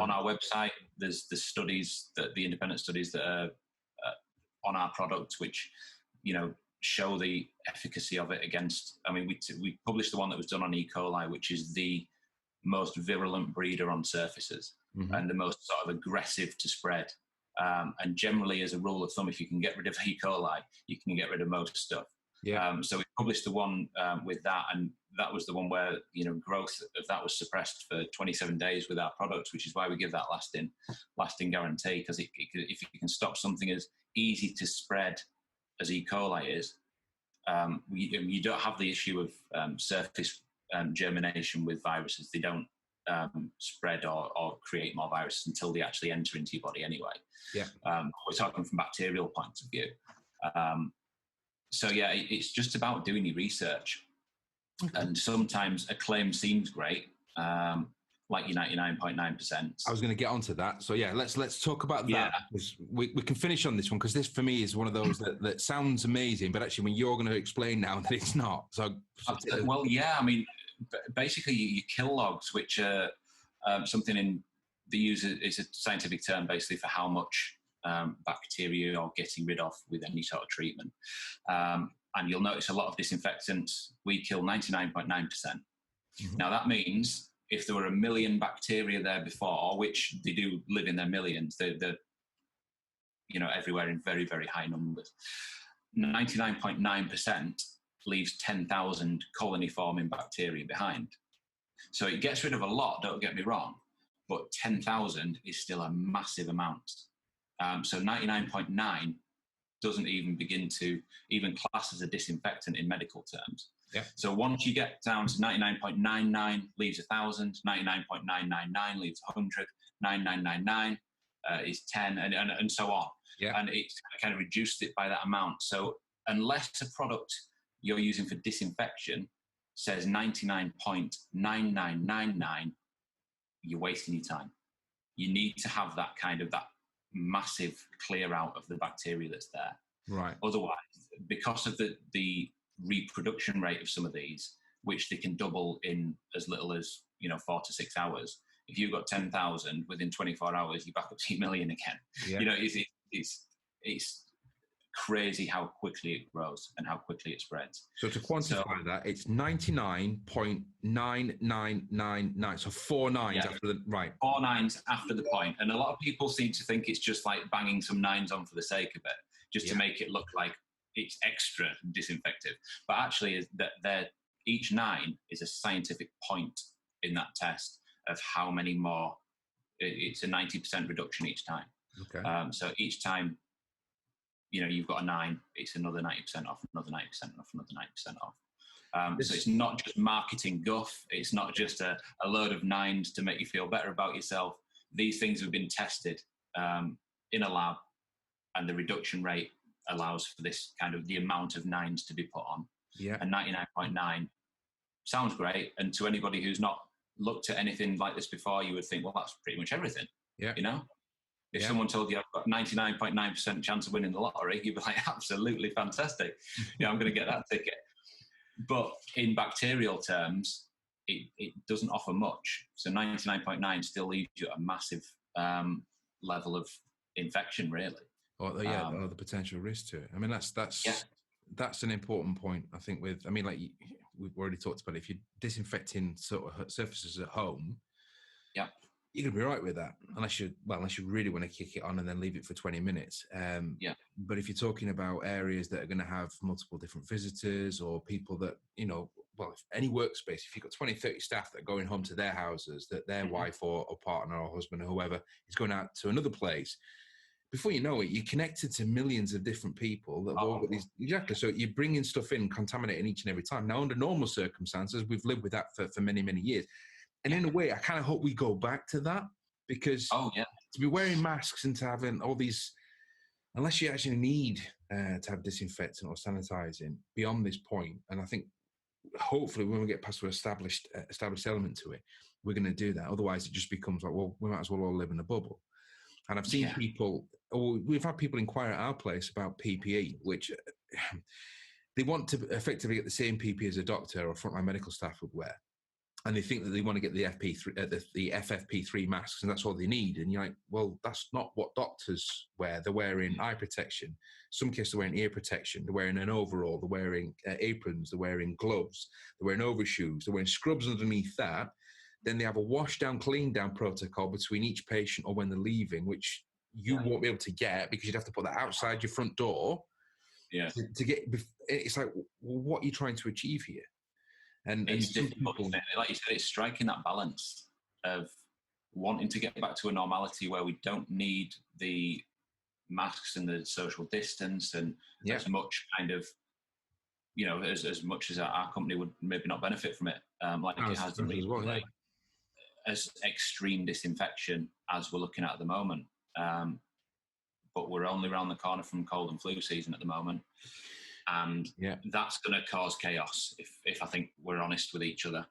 On our website, there's the studies, the independent studies that are on our product, which, show the efficacy of it against. I mean, we published the one that was done on E. coli, which is the most virulent breeder on surfaces and the most sort of aggressive to spread. And generally, as a rule of thumb, if you can get rid of E. coli, you can get rid of most stuff. Yeah. So we published the one with that, and that was the one where growth of that was suppressed for 27 days with our products, which is why we give that lasting guarantee. Because if you can stop something as easy to spread as E. coli is, you don't have the issue of surface germination with viruses. They don't spread or create more viruses until they actually enter into your body anyway. Yeah. We're talking from bacterial point of view. So yeah, it's just about doing your research. Okay. And sometimes a claim seems great, like your 99.9%. I was going to get onto that. So yeah, let's talk about that. Yeah. We can finish on this one, because this for me is one of those that sounds amazing, but actually when you're going to explain now that it's not. So well, yeah, I mean, basically your kill logs, which are something they use is a scientific term basically for how much bacteria you're getting rid of with any sort of treatment. And you'll notice a lot of disinfectants, we kill 99.9%. Mm-hmm. Now that means if there were 1 million bacteria there before, which they do live in their millions, they're everywhere in very, very high numbers. 99.9% leaves 10,000 colony-forming bacteria behind. So it gets rid of a lot, don't get me wrong, but 10,000 is still a massive amount. So 99.9 doesn't even begin to even class as a disinfectant in medical terms. Yeah. So once you get down to 99.99 leaves 1,000, 99.999 leaves 100, 9999 is 10, and so on. Yeah. And it's kind of reduced it by that amount. So unless a product you're using for disinfection says 99.9999, you're wasting your time. You need to have that massive clear out of the bacteria that's there. Right. Otherwise, because of the reproduction rate of some of these, which they can double in as little as 4 to 6 hours, if you've got 10,000 within 24 hours, you're back up to 1 million again. Yeah. It's crazy how quickly it grows and how quickly it spreads. So to quantify that, it's 99.9999. So 4 nines after the right. 4 nines after the point. And a lot of people seem to think it's just like banging some nines on for the sake of it, just to make it look like it's extra disinfective. But actually, is that each 9 is a scientific point in that test of how many more. It's a 90% reduction each time. Okay. So each time, you've got a 9, it's another 90% off, another 90% off, another 90% off. So it's not just marketing guff. It's not just a load of 9s to make you feel better about yourself. These things have been tested in a lab, and the reduction rate allows for this kind of the amount of 9s to be put on. Yeah. And 99.9 sounds great. And to anybody who's not looked at anything like this before, you would think, well, that's pretty much everything. Yeah. If someone told you I've got 99.9% chance of winning the lottery, you'd be like, absolutely fantastic. I'm going to get that ticket. But in bacterial terms, it doesn't offer much. So 99.9 still leaves you at a massive level of infection, really. The potential risk to it. I mean, that's an important point, I think, like we've already talked about it. If you're disinfecting sort of surfaces at home, yeah, you're going to be right with that, unless you really want to kick it on and then leave it for 20 minutes. But if you're talking about areas that are going to have multiple different visitors or people that, if any workspace, if you've got 20, 30 staff that are going home to their houses, that their wife or partner or husband or whoever is going out to another place, before you know it, you're connected to millions of different people that have all got these. Exactly. So you're bringing stuff in, contaminating each and every time. Now, under normal circumstances, we've lived with that for many, many years. And in a way, I kind of hope we go back to that, because to be wearing masks and to having all these, unless you actually need to have disinfectant or sanitizing beyond this point, and I think hopefully when we get past the established element to it, we're going to do that. Otherwise, it just becomes like, well, we might as well all live in a bubble. And I've seen we've had people inquire at our place about PPE, which they want to effectively get the same PPE as a doctor or frontline medical staff would wear. and they think that they want to get the the FFP3 masks, and that's all they need. And you're like, well, that's not what doctors wear. They're wearing eye protection. Some cases, they're wearing ear protection. They're wearing an overall. They're wearing aprons. They're wearing gloves. They're wearing overshoes. They're wearing scrubs underneath that. Then they have a wash down, clean down protocol between each patient or when they're leaving, which you won't be able to get because you'd have to put that outside your front door. Yeah. To get, it's like, well, what are you trying to achieve here? And it's difficult, isn't it? Like you said, it's striking that balance of wanting to get back to a normality where we don't need the masks and the social distance and as much kind of, you know, as much as our company would maybe not benefit from it, like it has done recently, like, as extreme disinfection as we're looking at the moment. But we're only around the corner from cold and flu season at the moment. And that's going to cause chaos if I think we're honest with each other.